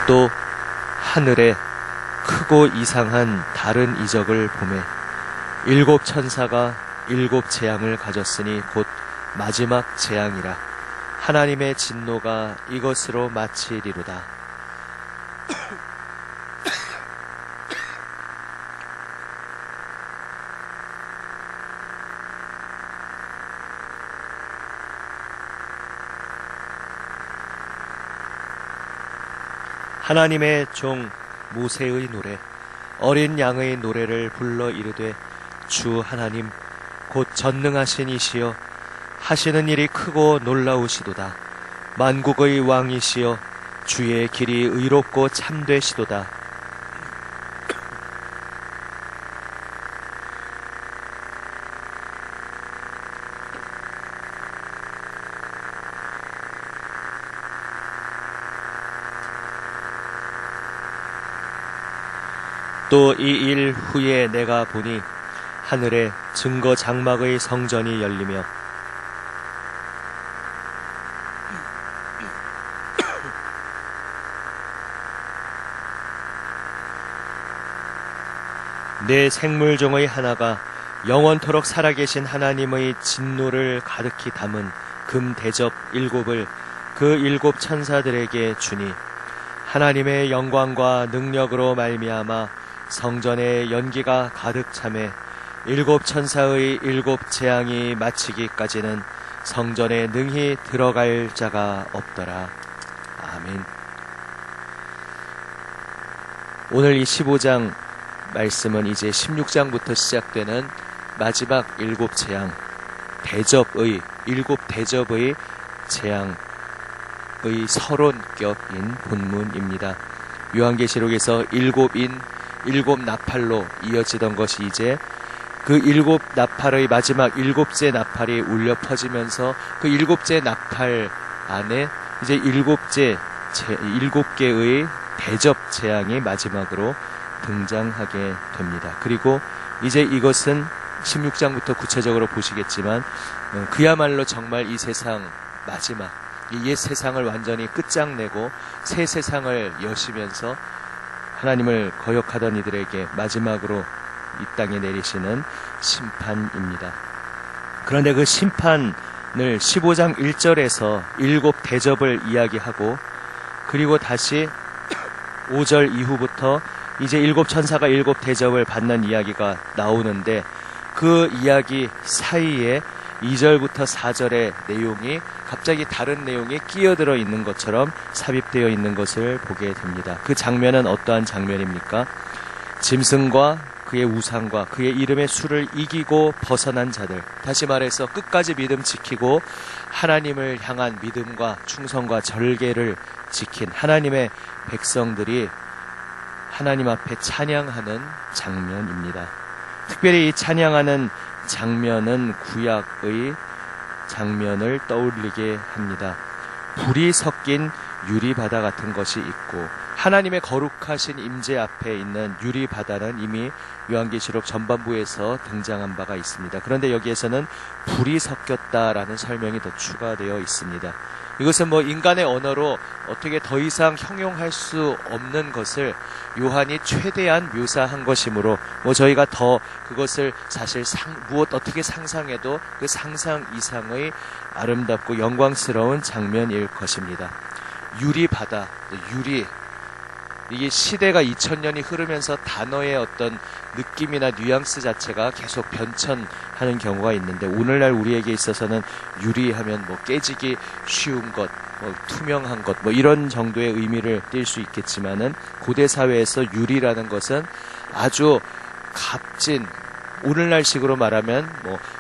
또 하늘에 크고 이상한 다른 이적을 보매 일곱 천사가 일곱 재앙을 가졌으니 곧 마지막 재앙이라. 하나님의 진노가 이것으로 마치리로다. 하나님의 종 모세의 노래, 어린 양의 노래를 불러 이르되, 주 하나님 곧 전능하신 이시여 하시는 일이 크고 놀라우시도다. 만국의 왕이시여 주의 길이 의롭고 참되시도다. 또 이 일 후에 내가 보니 하늘에 증거 장막의 성전이 열리며 내 생물종의 하나가 영원토록 살아계신 하나님의 진노를 가득히 담은 금 대접 일곱을 그 일곱 천사들에게 주니, 하나님의 영광과 능력으로 말미암아 성전에 연기가 가득 차매 일곱 천사의 일곱 재앙이 마치기까지는 성전에 능히 들어갈 자가 없더라. 아멘. 오늘 이 15장 말씀은 이제 16장부터 시작되는 마지막 일곱 재앙, 대접의 일곱 대접의 재앙의 서론격인 본문입니다. 요한계시록에서 일곱 나팔로 이어지던 것이 이제 그 일곱 나팔의 마지막 일곱째 나팔이 울려 퍼지면서 그 일곱째 나팔 안에 이제 일곱 개의 대접 재앙이 마지막으로 등장하게 됩니다. 그리고 이제 이것은 16장부터 구체적으로 보시겠지만 그야말로 정말 이 세상 마지막, 이 옛 세상을 완전히 끝장내고 새 세상을 여시면서 하나님을 거역하던 이들에게 마지막으로 이 땅에 내리시는 심판입니다. 그런데 그 심판을 15장 1절에서 일곱 대접을 이야기하고, 그리고 다시 5절 이후부터 이제 일곱 천사가 일곱 대접을 받는 이야기가 나오는데, 그 이야기 사이에 2절부터 4절의 내용이 갑자기 다른 내용이 끼어들어 있는 것처럼 삽입되어 있는 것을 보게 됩니다. 그 장면은 어떠한 장면입니까? 짐승과 그의 우상과 그의 이름의 수를 이기고 벗어난 자들, 다시 말해서 끝까지 믿음 지키고 하나님을 향한 믿음과 충성과 절개를 지킨 하나님의 백성들이 하나님 앞에 찬양하는 장면입니다. 특별히 이 찬양하는 장면은 구약의 장면을 떠올리게 합니다. 불이 섞인 유리바다 같은 것이 있고, 하나님의 거룩하신 임재 앞에 있는 유리바다는 이미 요한계시록 전반부에서 등장한 바가 있습니다. 그런데 여기에서는 불이 섞였다라는 설명이 더 추가되어 있습니다. 이것은 인간의 언어로 어떻게 더 이상 형용할 수 없는 것을 요한이 최대한 묘사한 것이므로 저희가 더 그것을 사실 어떻게 상상해도 그 상상 이상의 아름답고 영광스러운 장면일 것입니다. 유리바다, 이게 시대가 2000년이 흐르면서 단어의 어떤 느낌이나 뉘앙스 자체가 계속 변천하는 경우가 있는데, 오늘날 우리에게 있어서는 유리하면 깨지기 쉬운 것, 투명한 것, 이런 정도의 의미를 띌 수 있겠지만은, 고대 사회에서 유리라는 것은 아주 값진, 오늘날식으로 말하면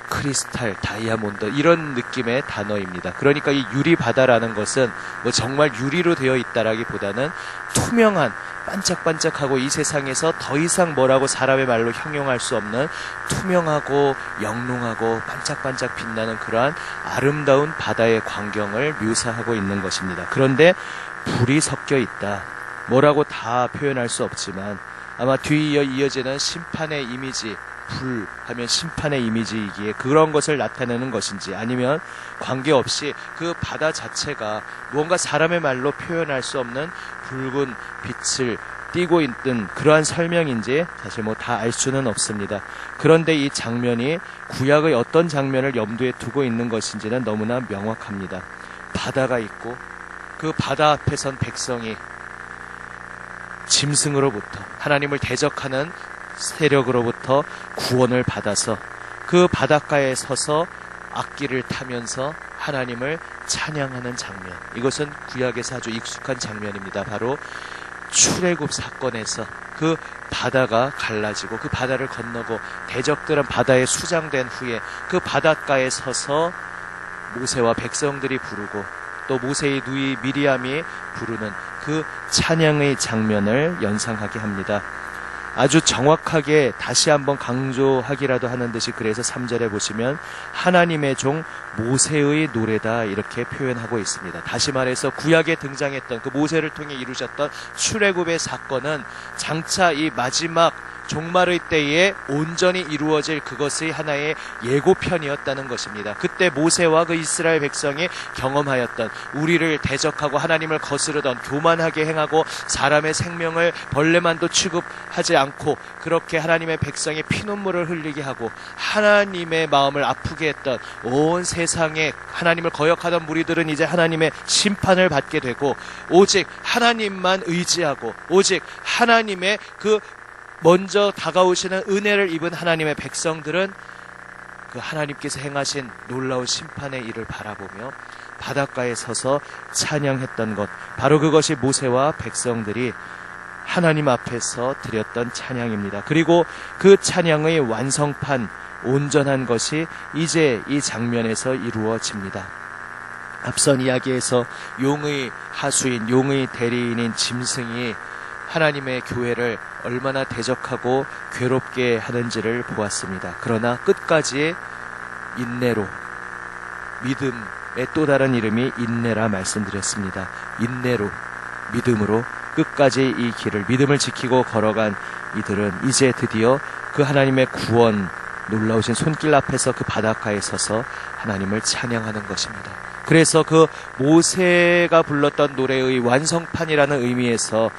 크리스탈, 다이아몬드 이런 느낌의 단어입니다. 그러니까 이 유리바다라는 것은 정말 유리로 되어 있다라기보다는 투명한, 반짝반짝하고 이 세상에서 더 이상 뭐라고 사람의 말로 형용할 수 없는 투명하고 영롱하고 반짝반짝 빛나는 그러한 아름다운 바다의 광경을 묘사하고 있는 것입니다. 그런데 불이 섞여 있다, 뭐라고 다 표현할 수 없지만 아마 뒤이어지는 심판의 이미지, 불 하면 심판의 이미지이기에 그런 것을 나타내는 것인지, 아니면 관계없이 그 바다 자체가 무언가 사람의 말로 표현할 수 없는 붉은 빛을 띠고 있던 그러한 설명인지 사실 다 알 수는 없습니다. 그런데 이 장면이 구약의 어떤 장면을 염두에 두고 있는 것인지는 너무나 명확합니다. 바다가 있고 그 바다 앞에 선 백성이 짐승으로부터, 하나님을 대적하는 세력으로부터 구원을 받아서 그 바닷가에 서서 악기를 타면서 하나님을 찬양하는 장면, 이것은 구약에서 아주 익숙한 장면입니다. 바로 출애굽 사건에서 그 바다가 갈라지고 그 바다를 건너고 대적들은 바다에 수장된 후에 그 바닷가에 서서 모세와 백성들이 부르고 또 모세의 누이 미리암이 부르는 그 찬양의 장면을 연상하게 합니다. 아주 정확하게 다시 한번 강조하기라도 하는 듯이, 그래서 3절에 보시면 하나님의 종 모세의 노래다 이렇게 표현하고 있습니다. 다시 말해서 구약에 등장했던 그 모세를 통해 이루셨던 출애굽의 사건은 장차 이 마지막 종말의 때에 온전히 이루어질 그것의 하나의 예고편이었다는 것입니다. 그때 모세와 그 이스라엘 백성이 경험하였던, 우리를 대적하고 하나님을 거스르던, 교만하게 행하고 사람의 생명을 벌레만도 취급하지 않고 그렇게 하나님의 백성이 피눈물을 흘리게 하고 하나님의 마음을 아프게 했던 온 세상에 하나님을 거역하던 무리들은 이제 하나님의 심판을 받게 되고, 오직 하나님만 의지하고 오직 하나님의 그 먼저 다가오시는 은혜를 입은 하나님의 백성들은 그 하나님께서 행하신 놀라운 심판의 일을 바라보며 바닷가에 서서 찬양했던 것, 바로 그것이 모세와 백성들이 하나님 앞에서 드렸던 찬양입니다. 그리고 그 찬양의 완성판, 온전한 것이 이제 이 장면에서 이루어집니다. 앞선 이야기에서 용의 하수인, 용의 대리인인 짐승이 하나님의 교회를 얼마나 대적하고 괴롭게 하는지를 보았습니다. 그러나 끝까지 인내로, 믿음의 또 다른 이름이 인내라 말씀드렸습니다. 인내로, 믿음으로 끝까지 이 길을, 믿음을 지키고 걸어간 이들은 이제 드디어 그 하나님의 구원, 놀라우신 손길 앞에서 그 바닷가에 서서 하나님을 찬양하는 것입니다. 그래서 그 모세가 불렀던 노래의 완성판이라는 의미에서,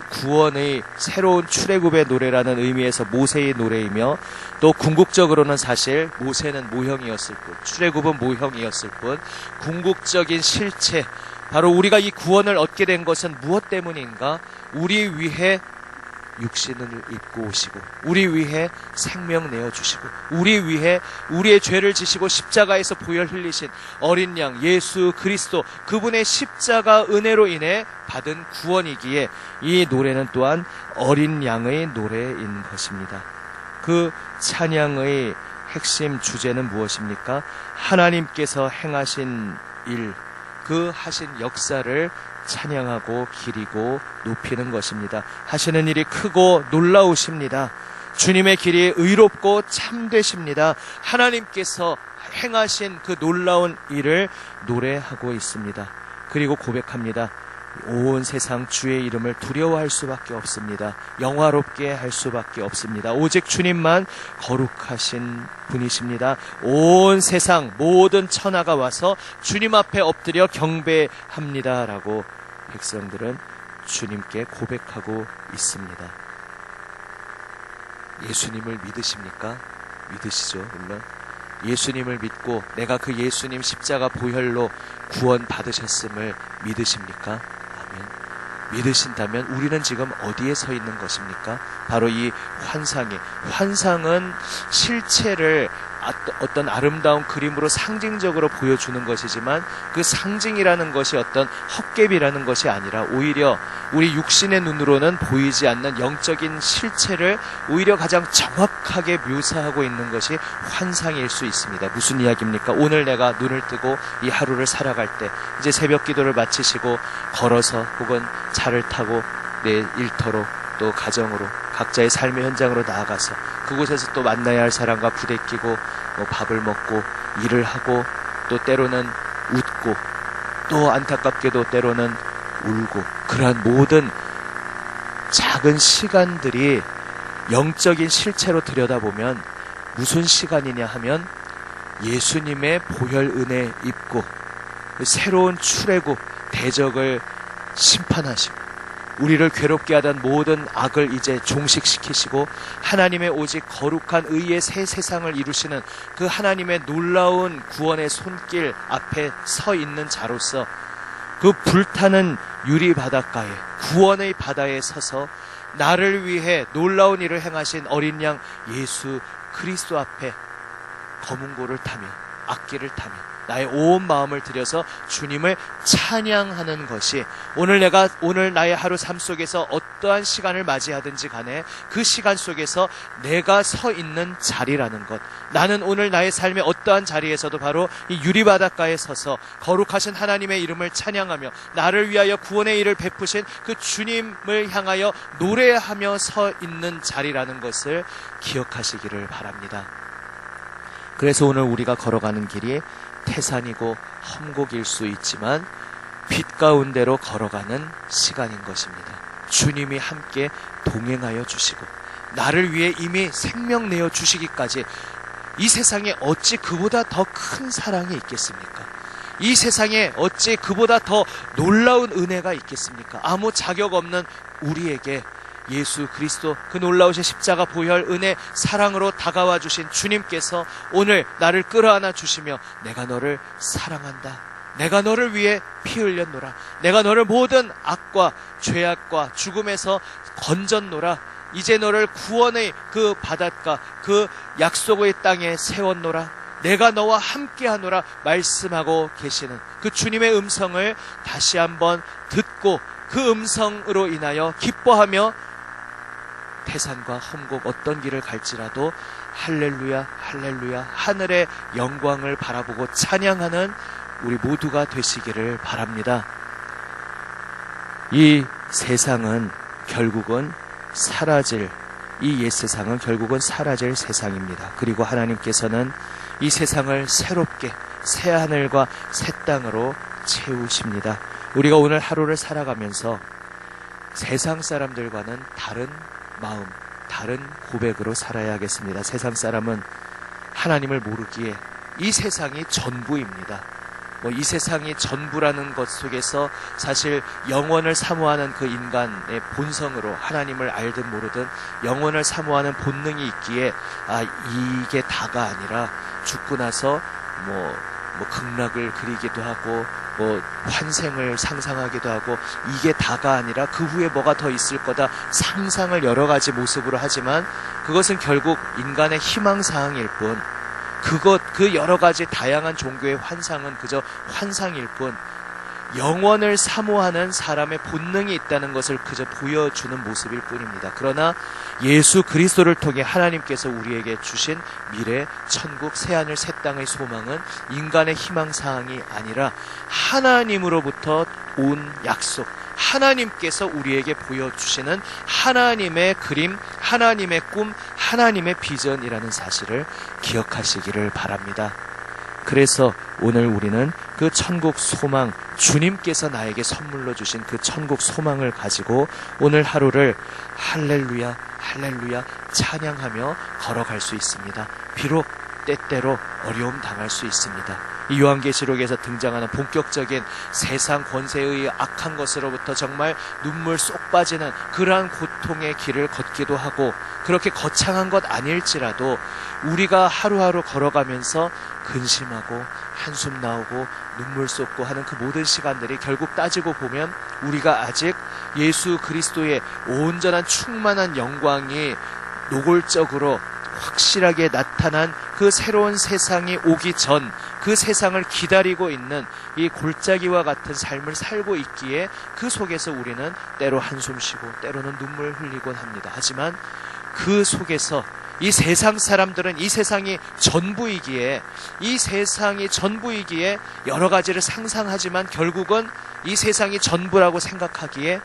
구원의 새로운 출애굽의 노래라는 의미에서 모세의 노래이며, 또 궁극적으로는 사실 모세는 모형이었을 뿐, 출애굽은 모형이었을 뿐, 궁극적인 실체, 바로 우리가 이 구원을 얻게 된 것은 무엇 때문인가? 우리 위해 육신을 입고 오시고, 우리 위해 생명 내어주시고, 우리 위해 우리의 죄를 지시고 십자가에서 보혈 흘리신 어린 양 예수 그리스도, 그분의 십자가 은혜로 인해 받은 구원이기에 이 노래는 또한 어린 양의 노래인 것입니다. 그 찬양의 핵심 주제는 무엇입니까? 하나님께서 행하신 일, 그 하신 역사를 찬양하고 기리고 높이는 것입니다. 하시는 일이 크고 놀라우십니다. 주님의 길이 의롭고 참되십니다. 하나님께서 행하신 그 놀라운 일을 노래하고 있습니다. 그리고 고백합니다. 온 세상 주의 이름을 두려워할 수밖에 없습니다. 영화롭게 할 수밖에 없습니다. 오직 주님만 거룩하신 분이십니다. 온 세상 모든 천하가 와서 주님 앞에 엎드려 경배합니다 라고 백성들은 주님께 고백하고 있습니다. 예수님을 믿으십니까? 믿으시죠, 물론. 예수님을 믿고 내가 그 예수님 십자가 보혈로 구원 받으셨음을 믿으십니까? 아멘. 믿으신다면 우리는 지금 어디에 서 있는 것입니까? 바로 이 환상은 실체를 어떤 아름다운 그림으로 상징적으로 보여주는 것이지만, 그 상징이라는 것이 어떤 헛개비라는 것이 아니라 오히려 우리 육신의 눈으로는 보이지 않는 영적인 실체를 오히려 가장 정확하게 묘사하고 있는 것이 환상일 수 있습니다. 무슨 이야기입니까? 오늘 내가 눈을 뜨고 이 하루를 살아갈 때, 이제 새벽 기도를 마치시고 걸어서 혹은 차를 타고 내 일터로 또 가정으로 각자의 삶의 현장으로 나아가서 그곳에서 또 만나야 할 사람과 부대끼고 밥을 먹고 일을 하고, 또 때로는 웃고 또 안타깝게도 때로는 울고, 그러한 모든 작은 시간들이 영적인 실체로 들여다보면 무슨 시간이냐 하면 예수님의 보혈 은혜 입고 새로운 출애굽 대적을 심판하시고 우리를 괴롭게 하던 모든 악을 이제 종식시키시고 하나님의 오직 거룩한 의의 새 세상을 이루시는 그 하나님의 놀라운 구원의 손길 앞에 서 있는 자로서 그 불타는 유리 바닷가에 구원의 바다에 서서 나를 위해 놀라운 일을 행하신 어린 양 예수 그리스도 앞에 거문고를 타며 악기를 타며 나의 온 마음을 들여서 주님을 찬양하는 것이 오늘 나의 하루 삶 속에서 어떠한 시간을 맞이하든지 간에 그 시간 속에서 내가 서 있는 자리라는 것. 나는 오늘 나의 삶의 어떠한 자리에서도 바로 이 유리바닷가에 서서 거룩하신 하나님의 이름을 찬양하며 나를 위하여 구원의 일을 베푸신 그 주님을 향하여 노래하며 서 있는 자리라는 것을 기억하시기를 바랍니다. 그래서 오늘 우리가 걸어가는 길이 태산이고 험곡일 수 있지만 빛 가운데로 걸어가는 시간인 것입니다. 주님이 함께 동행하여 주시고 나를 위해 이미 생명 내어 주시기까지 이 세상에 어찌 그보다 더 큰 사랑이 있겠습니까? 이 세상에 어찌 그보다 더 놀라운 은혜가 있겠습니까? 아무 자격 없는 우리에게 예수 그리스도 그 놀라우신 십자가 보혈 은혜 사랑으로 다가와 주신 주님께서 오늘 나를 끌어안아 주시며 내가 너를 사랑한다. 내가 너를 위해 피 흘렸노라. 내가 너를 모든 악과 죄악과 죽음에서 건졌노라. 이제 너를 구원의 그 바닷가 그 약속의 땅에 세웠노라. 내가 너와 함께하노라 말씀하고 계시는 그 주님의 음성을 다시 한번 듣고 그 음성으로 인하여 기뻐하며 태산과 험곡 어떤 길을 갈지라도 할렐루야 할렐루야 하늘의 영광을 바라보고 찬양하는 우리 모두가 되시기를 바랍니다. 이 세상은 결국은 사라질 이 옛세상은 결국은 사라질 세상입니다. 그리고 하나님께서는 이 세상을 새롭게 새 하늘과 새 땅으로 채우십니다. 우리가 오늘 하루를 살아가면서 세상 사람들과는 다른 마음, 다른 고백으로 살아야겠습니다. 세상 사람은 하나님을 모르기에 이 세상이 전부입니다. 이 세상이 전부라는 것 속에서 사실 영원을 사모하는 그 인간의 본성으로 하나님을 알든 모르든 영원을 사모하는 본능이 있기에 이게 다가 아니라 죽고 나서 극락을 그리기도 하고 환생을 상상하기도 하고 이게 다가 아니라 그 후에 뭐가 더 있을 거다 상상을 여러 가지 모습으로 하지만 그것은 결국 인간의 희망사항일 뿐 그 여러 가지 다양한 종교의 환상은 그저 환상일 뿐 영원을 사모하는 사람의 본능이 있다는 것을 그저 보여주는 모습일 뿐입니다. 그러나 예수 그리스도를 통해 하나님께서 우리에게 주신 미래 천국 새하늘 새 땅의 소망은 인간의 희망사항이 아니라 하나님으로부터 온 약속, 하나님께서 우리에게 보여주시는 하나님의 그림, 하나님의 꿈, 하나님의 비전이라는 사실을 기억하시기를 바랍니다. 그래서 오늘 우리는 그 천국 소망, 주님께서 나에게 선물로 주신 그 천국 소망을 가지고 오늘 하루를 할렐루야, 할렐루야 찬양하며 걸어갈 수 있습니다. 비록 때때로 어려움 당할 수 있습니다. 이 요한계시록에서 등장하는 본격적인 세상 권세의 악한 것으로부터 정말 눈물 쏙 빠지는 그러한 고통의 길을 걷기도 하고 그렇게 거창한 것 아닐지라도 우리가 하루하루 걸어가면서 근심하고 한숨 나오고 눈물 쏟고 하는 그 모든 시간들이 결국 따지고 보면 우리가 아직 예수 그리스도의 온전한 충만한 영광이 노골적으로 확실하게 나타난 그 새로운 세상이 오기 전 그 세상을 기다리고 있는 이 골짜기와 같은 삶을 살고 있기에 그 속에서 우리는 때로 한숨 쉬고 때로는 눈물 흘리곤 합니다. 하지만 그 속에서 이 세상 사람들은 이 세상이 전부이기에 여러 가지를 상상하지만 결국은 이 세상이 전부라고 생각하기에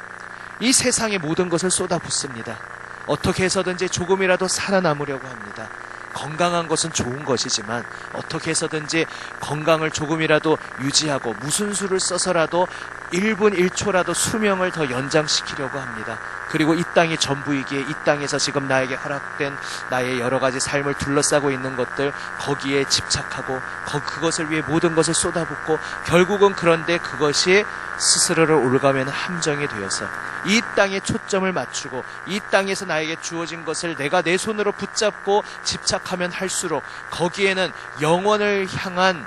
이 세상의 모든 것을 쏟아붓습니다. 어떻게 해서든지 조금이라도 살아남으려고 합니다. 건강한 것은 좋은 것이지만 어떻게 해서든지 건강을 조금이라도 유지하고 무슨 수를 써서라도 1분 1초라도 수명을 더 연장시키려고 합니다. 그리고 이 땅이 전부이기에 이 땅에서 지금 나에게 허락된 나의 여러 가지 삶을 둘러싸고 있는 것들, 거기에 집착하고 그것을 위해 모든 것을 쏟아붓고, 결국은 그런데 그것이 스스로를 올가매는 함정이 되어서 이 땅에 초점을 맞추고 이 땅에서 나에게 주어진 것을 내가 내 손으로 붙잡고 집착하면 할수록 거기에는 영원을 향한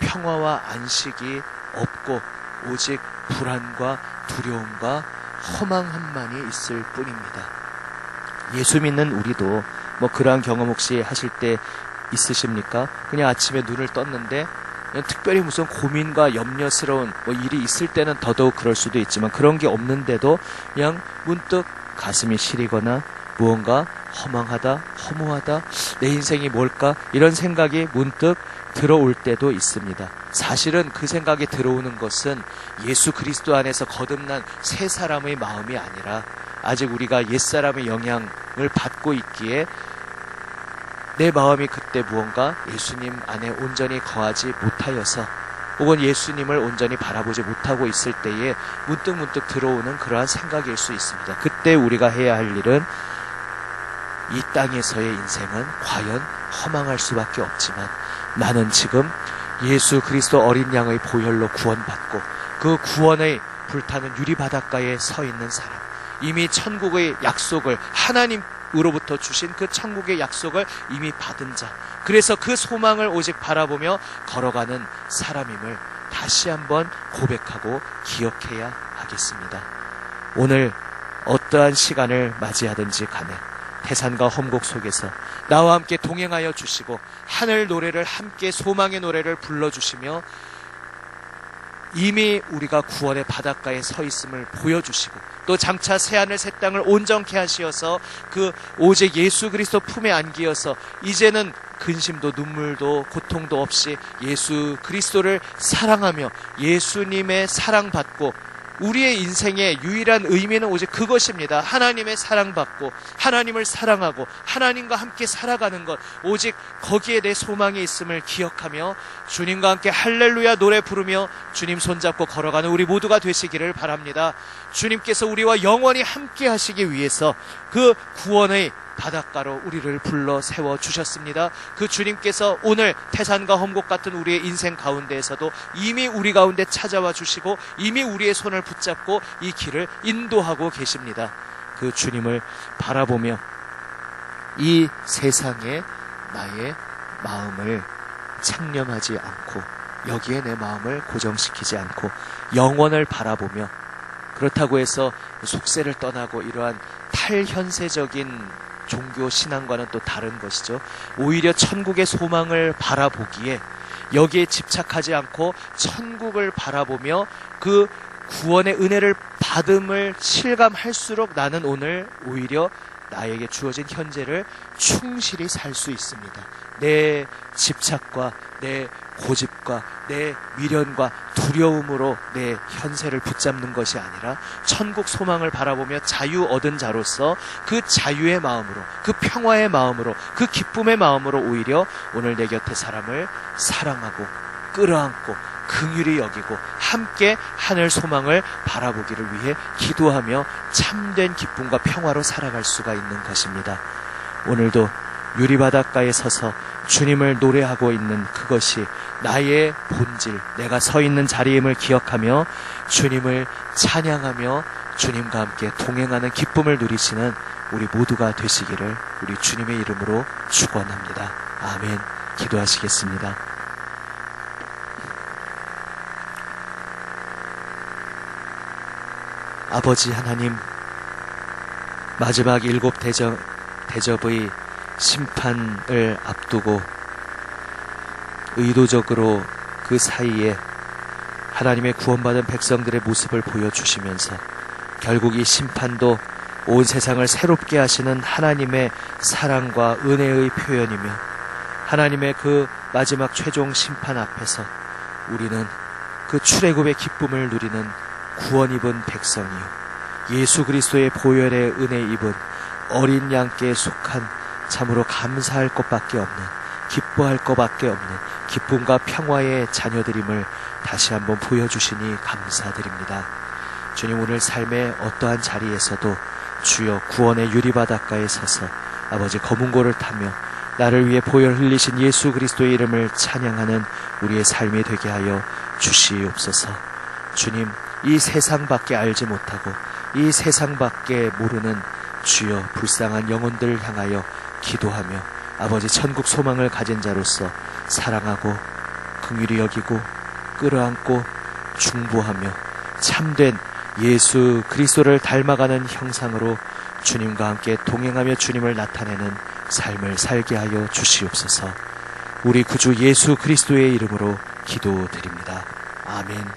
평화와 안식이 없고 오직 불안과 두려움과 허망함만이 있을 뿐입니다. 예수 믿는 우리도 그러한 경험 혹시 하실 때 있으십니까? 그냥 아침에 눈을 떴는데 그냥 특별히 무슨 고민과 염려스러운 일이 있을 때는 더더욱 그럴 수도 있지만, 그런 게 없는데도 그냥 문득 가슴이 시리거나 무언가 허망하다, 허무하다, 내 인생이 뭘까, 이런 생각이 문득 들어올 때도 있습니다. 사실은 그 생각이 들어오는 것은 예수 그리스도 안에서 거듭난 새 사람의 마음이 아니라 아직 우리가 옛사람의 영향을 받고 있기에 내 마음이 그때 무언가 예수님 안에 온전히 거하지 못하여서, 혹은 예수님을 온전히 바라보지 못하고 있을 때에 문득 들어오는 그러한 생각일 수 있습니다. 그때 우리가 해야 할 일은, 이 땅에서의 인생은 과연 허망할 수밖에 없지만 나는 지금 예수 그리스도 어린 양의 보혈로 구원받고 그 구원의 불타는 유리바닷가에 서 있는 사람, 이미 천국의 약속을, 하나님으로부터 주신 그 천국의 약속을 이미 받은 자, 그래서 그 소망을 오직 바라보며 걸어가는 사람임을 다시 한번 고백하고 기억해야 하겠습니다. 오늘 어떠한 시간을 맞이하든지 간에 태산과 험곡 속에서 나와 함께 동행하여 주시고 하늘 노래를 함께, 소망의 노래를 불러주시며 이미 우리가 구원의 바닷가에 서 있음을 보여주시고, 또 장차 새하늘 새 땅을 온전케 하시어서 그 오직 예수 그리스도 품에 안기어서 이제는 근심도 눈물도 고통도 없이 예수 그리스도를 사랑하며 예수님의 사랑받고, 우리의 인생의 유일한 의미는 오직 그것입니다. 하나님의 사랑받고 하나님을 사랑하고 하나님과 함께 살아가는 것, 오직 거기에 내 소망이 있음을 기억하며 주님과 함께 할렐루야 노래 부르며 주님 손잡고 걸어가는 우리 모두가 되시기를 바랍니다. 주님께서 우리와 영원히 함께 하시기 위해서 그 구원의 바닷가로 우리를 불러 세워주셨습니다. 그 주님께서 오늘 태산과 험곡 같은 우리의 인생 가운데에서도 이미 우리 가운데 찾아와 주시고 이미 우리의 손을 붙잡고 이 길을 인도하고 계십니다. 그 주님을 바라보며 이 세상에 나의 마음을 창념하지 않고, 여기에 내 마음을 고정시키지 않고 영원을 바라보며, 그렇다고 해서 속세를 떠나고 이러한 탈현세적인 종교 신앙과는 또 다른 것이죠. 오히려 천국의 소망을 바라보기에 여기에 집착하지 않고 천국을 바라보며 그 구원의 은혜를 받음을 실감할수록 나는 오늘 오히려 나에게 주어진 현재를 충실히 살 수 있습니다. 내 집착과 내 고집과 내 미련과 두려움으로 내 현세를 붙잡는 것이 아니라 천국 소망을 바라보며 자유 얻은 자로서 그 자유의 마음으로, 그 평화의 마음으로, 그 기쁨의 마음으로 오히려 오늘 내 곁에 사람을 사랑하고 끌어안고 긍휼히 여기고 함께 하늘 소망을 바라보기를 위해 기도하며 참된 기쁨과 평화로 살아갈 수가 있는 것입니다. 오늘도 유리바닷가에 서서 주님을 노래하고 있는 그것이 나의 본질, 내가 서 있는 자리임을 기억하며 주님을 찬양하며 주님과 함께 동행하는 기쁨을 누리시는 우리 모두가 되시기를 우리 주님의 이름으로 축원합니다. 아멘. 기도하시겠습니다. 아버지 하나님, 마지막 7 대접의 심판을 앞두고 의도적으로 그 사이에 하나님의 구원받은 백성들의 모습을 보여주시면서 결국 이 심판도 온 세상을 새롭게 하시는 하나님의 사랑과 은혜의 표현이며, 하나님의 그 마지막 최종 심판 앞에서 우리는 그 출애굽의 기쁨을 누리는 구원 입은 백성이요, 예수 그리스도의 보혈의 은혜 입은 어린 양께 속한 참으로 감사할 것밖에 없는 기뻐할 것밖에 없는 기쁨과 평화의 자녀들임을 다시 한번 보여주시니 감사드립니다. 주님, 오늘 삶의 어떠한 자리에서도 주여 구원의 유리바닷가에 서서 아버지 검은고를 타며 나를 위해 보혈 흘리신 예수 그리스도의 이름을 찬양하는 우리의 삶이 되게 하여 주시옵소서. 주님, 이 세상밖에 알지 못하고 이 세상밖에 모르는 주여 불쌍한 영혼들을 향하여 기도하며 아버지 천국 소망을 가진 자로서 사랑하고 긍휼히 여기고 끌어안고 중보하며 참된 예수 그리스도를 닮아가는 형상으로 주님과 함께 동행하며 주님을 나타내는 삶을 살게 하여 주시옵소서. 우리 구주 예수 그리스도의 이름으로 기도드립니다. 아멘.